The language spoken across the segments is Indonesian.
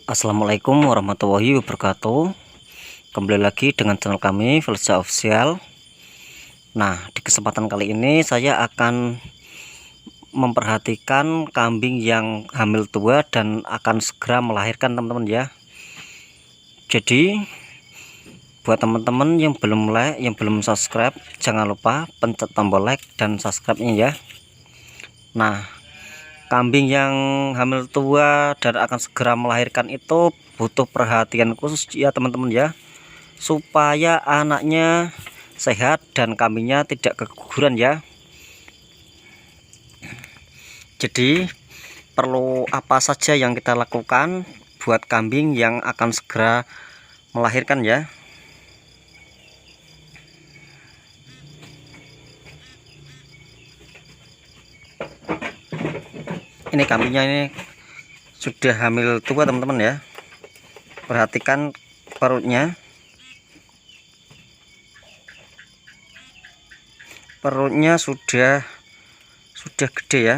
Assalamualaikum warahmatullahi wabarakatuh. Kembali lagi dengan channel kami Velsa Official. Nah, di kesempatan kali ini saya akan memperhatikan kambing yang hamil tua dan akan segera melahirkan, teman-teman ya. Jadi buat teman-teman yang belum like, yang belum subscribe, jangan lupa pencet tombol like dan subscribe-nya ya. Nah, kambing yang hamil tua dan akan segera melahirkan itu butuh perhatian khusus ya teman-teman ya, supaya anaknya sehat dan kambingnya tidak keguguran ya. Jadi perlu apa saja yang kita lakukan buat kambing yang akan segera melahirkan ya. Ini kambingnya ini sudah hamil tua teman-teman ya. Perhatikan perutnya. Perutnya sudah gede ya.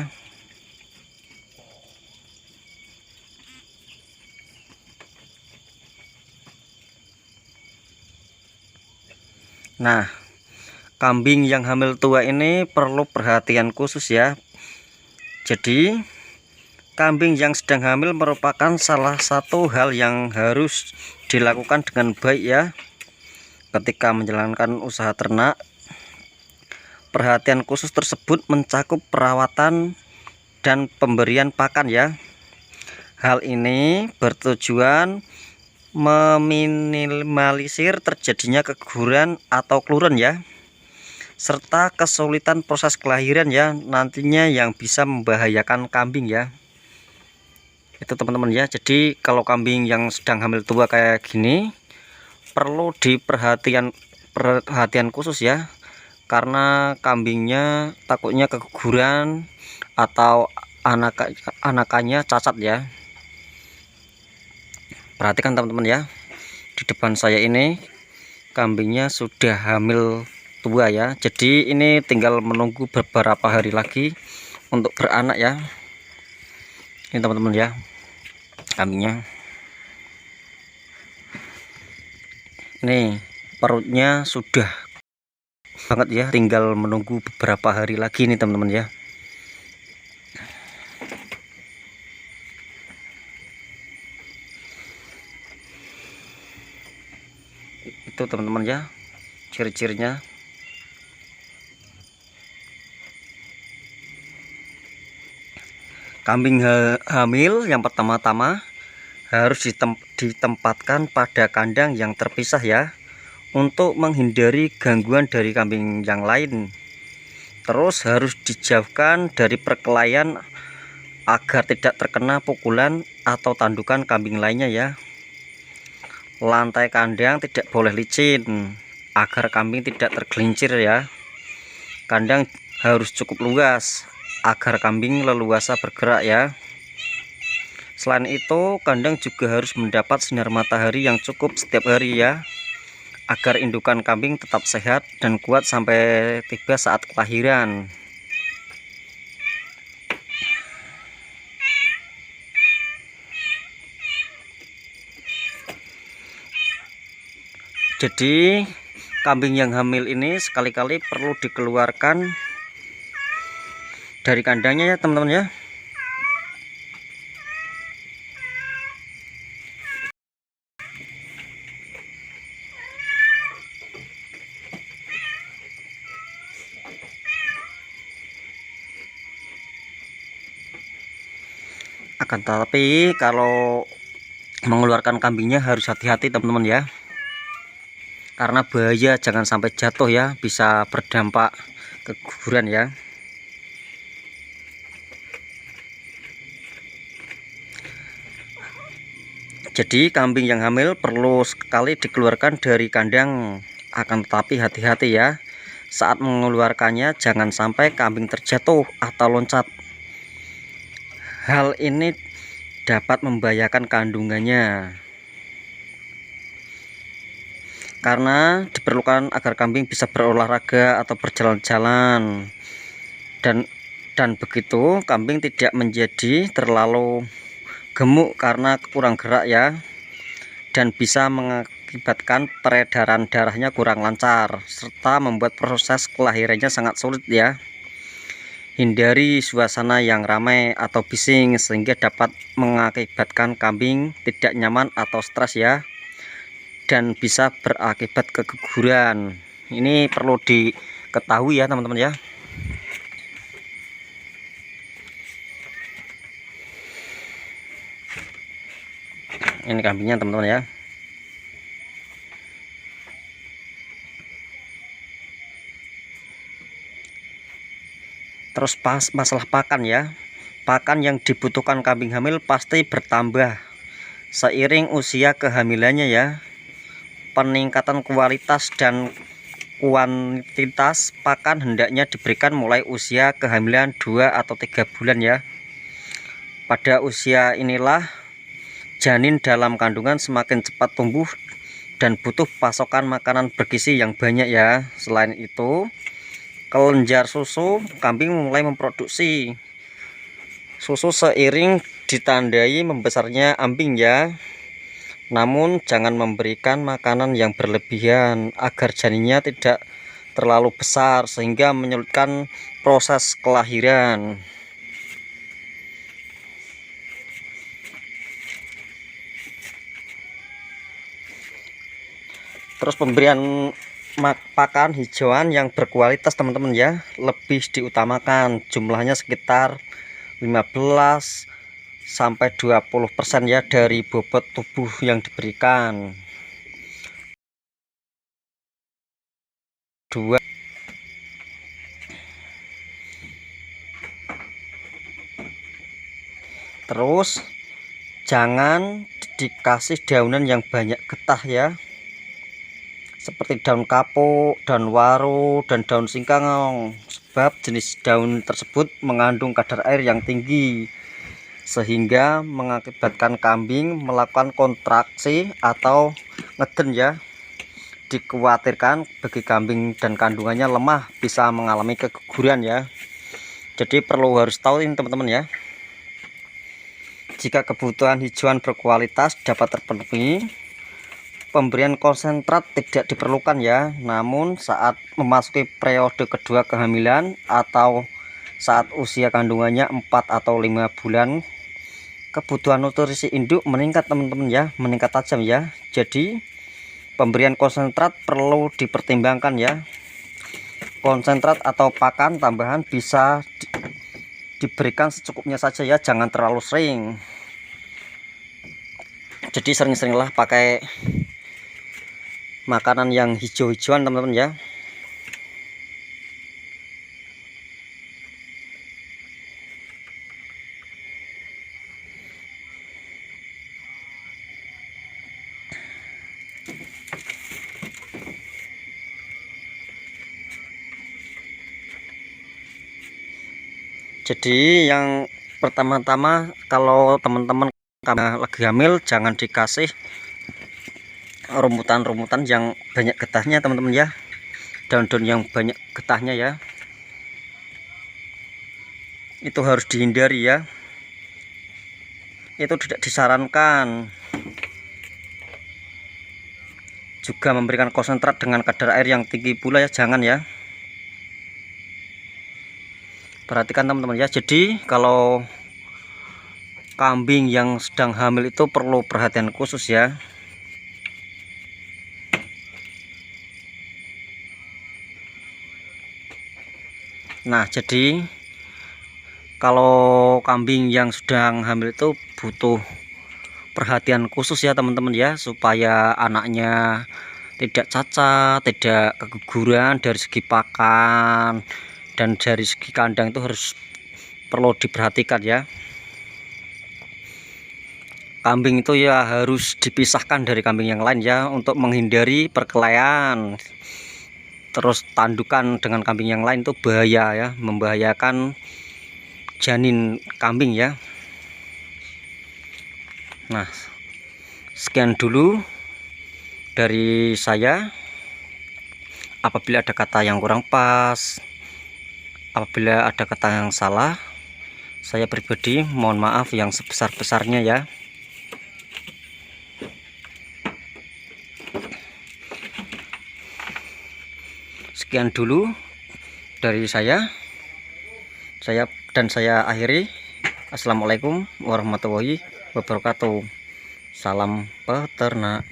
Nah, kambing yang hamil tua ini perlu perhatian khusus ya. Jadi kambing yang sedang hamil merupakan salah satu hal yang harus dilakukan dengan baik ya ketika menjalankan usaha ternak. Perhatian khusus tersebut mencakup perawatan dan pemberian pakan ya. Hal ini bertujuan meminimalisir terjadinya keguguran atau keluran ya, serta kesulitan proses kelahiran ya nantinya yang bisa membahayakan kambing ya. Itu teman-teman ya. Jadi kalau kambing yang sedang hamil tua kayak gini perlu perhatian khusus ya, karena kambingnya takutnya keguguran atau anakannya cacat ya. Perhatikan teman-teman ya, di depan saya ini kambingnya sudah hamil tua ya. Jadi ini tinggal menunggu beberapa hari lagi untuk beranak ya. Ini teman-teman ya, kambingnya. Ini perutnya sudah banget ya, tinggal menunggu beberapa hari lagi nih teman-teman ya. Itu teman-teman ya ciri-cirinya. Kambing hamil yang pertama-tama harus ditempatkan pada kandang yang terpisah ya, untuk menghindari gangguan dari kambing yang lain. Terus harus dijauhkan dari perkelahian agar tidak terkena pukulan atau tandukan kambing lainnya ya. Lantai kandang tidak boleh licin agar kambing tidak tergelincir ya. Kandang harus cukup luas agar kambing leluasa bergerak ya. Selain itu, kandang juga harus mendapat sinar matahari yang cukup setiap hari ya, agar indukan kambing tetap sehat dan kuat sampai tiba saat kelahiran. Jadi kambing yang hamil ini sekali-kali perlu dikeluarkan dari kandangnya ya teman-teman ya. Akan tetapi kalau mengeluarkan kambingnya harus hati-hati teman-teman ya, karena bahaya jangan sampai jatuh ya, bisa berdampak keguguran ya. Jadi kambing yang hamil perlu sekali dikeluarkan dari kandang, akan tetapi hati-hati ya saat mengeluarkannya, jangan sampai kambing terjatuh atau loncat. Hal ini dapat membahayakan kandungannya, karena diperlukan agar kambing bisa berolahraga atau berjalan-jalan, dan begitu kambing tidak menjadi terlalu gemuk karena kurang gerak ya, dan bisa mengakibatkan peredaran darahnya kurang lancar serta membuat proses kelahirannya sangat sulit ya. Hindari suasana yang ramai atau bising sehingga dapat mengakibatkan kambing tidak nyaman atau stres ya, dan bisa berakibat keguguran. Ini perlu diketahui ya teman-teman ya. Ini kambingnya teman-teman ya. Terus masalah pakan ya. Pakan yang dibutuhkan kambing hamil pasti bertambah seiring usia kehamilannya ya. Peningkatan kualitas dan kuantitas pakan hendaknya diberikan mulai usia kehamilan 2 atau 3 bulan ya. Pada usia inilah janin dalam kandungan semakin cepat tumbuh dan butuh pasokan makanan bergizi yang banyak ya. Selain itu, kelenjar susu kambing mulai memproduksi susu seiring ditandai membesarnya ambing ya. Namun jangan memberikan makanan yang berlebihan agar janinnya tidak terlalu besar sehingga menyulitkan proses kelahiran. Terus pemberian pakan hijauan yang berkualitas teman-teman ya, lebih diutamakan, jumlahnya sekitar 15 sampai 20% ya dari bobot tubuh yang diberikan. Terus jangan dikasih daunan yang banyak getah ya, seperti daun kapuk, daun waru, dan daun singkong, sebab jenis daun tersebut mengandung kadar air yang tinggi sehingga mengakibatkan kambing melakukan kontraksi atau ngeden ya. Dikhawatirkan bagi kambing dan kandungannya lemah bisa mengalami keguguran ya. Jadi harus tahu ini teman-teman ya. Jika kebutuhan hijauan berkualitas dapat terpenuhi, pemberian konsentrat tidak diperlukan ya. Namun saat memasuki periode kedua kehamilan atau saat usia kandungannya 4 atau 5 bulan, kebutuhan nutrisi induk meningkat teman-teman ya, meningkat tajam ya. Jadi pemberian konsentrat perlu dipertimbangkan ya. Konsentrat atau pakan tambahan bisa diberikan secukupnya saja ya, jangan terlalu sering. Jadi sering-seringlah pakai makanan yang hijau-hijauan teman-teman ya. Jadi yang pertama-tama, kalau teman-teman lagi hamil jangan dikasih rumputan-rumputan yang banyak getahnya teman-teman ya, daun-daun yang banyak getahnya ya, itu harus dihindari ya. Itu tidak disarankan. Juga memberikan konsentrat dengan kadar air yang tinggi pula ya, jangan ya. Perhatikan teman-teman ya. Jadi kalau kambing yang sedang hamil itu perlu perhatian khusus ya. Nah, jadi kalau kambing yang sedang hamil itu butuh perhatian khusus ya teman-teman ya, supaya anaknya tidak cacat, tidak keguguran dari segi pakan, dan dari segi kandang itu harus perlu diperhatikan ya. Kambing itu ya harus dipisahkan dari kambing yang lain ya, untuk menghindari perkelahian. Terus tandukan dengan kambing yang lain itu bahaya ya, membahayakan janin kambing ya. Nah, sekian dulu dari saya. Apabila ada kata yang kurang pas, apabila ada kata yang salah, Saya pribadi mohon maaf yang sebesar-besarnya ya. Sekian dulu dari saya akhiri. Assalamualaikum warahmatullahi wabarakatuh. Salam peternak.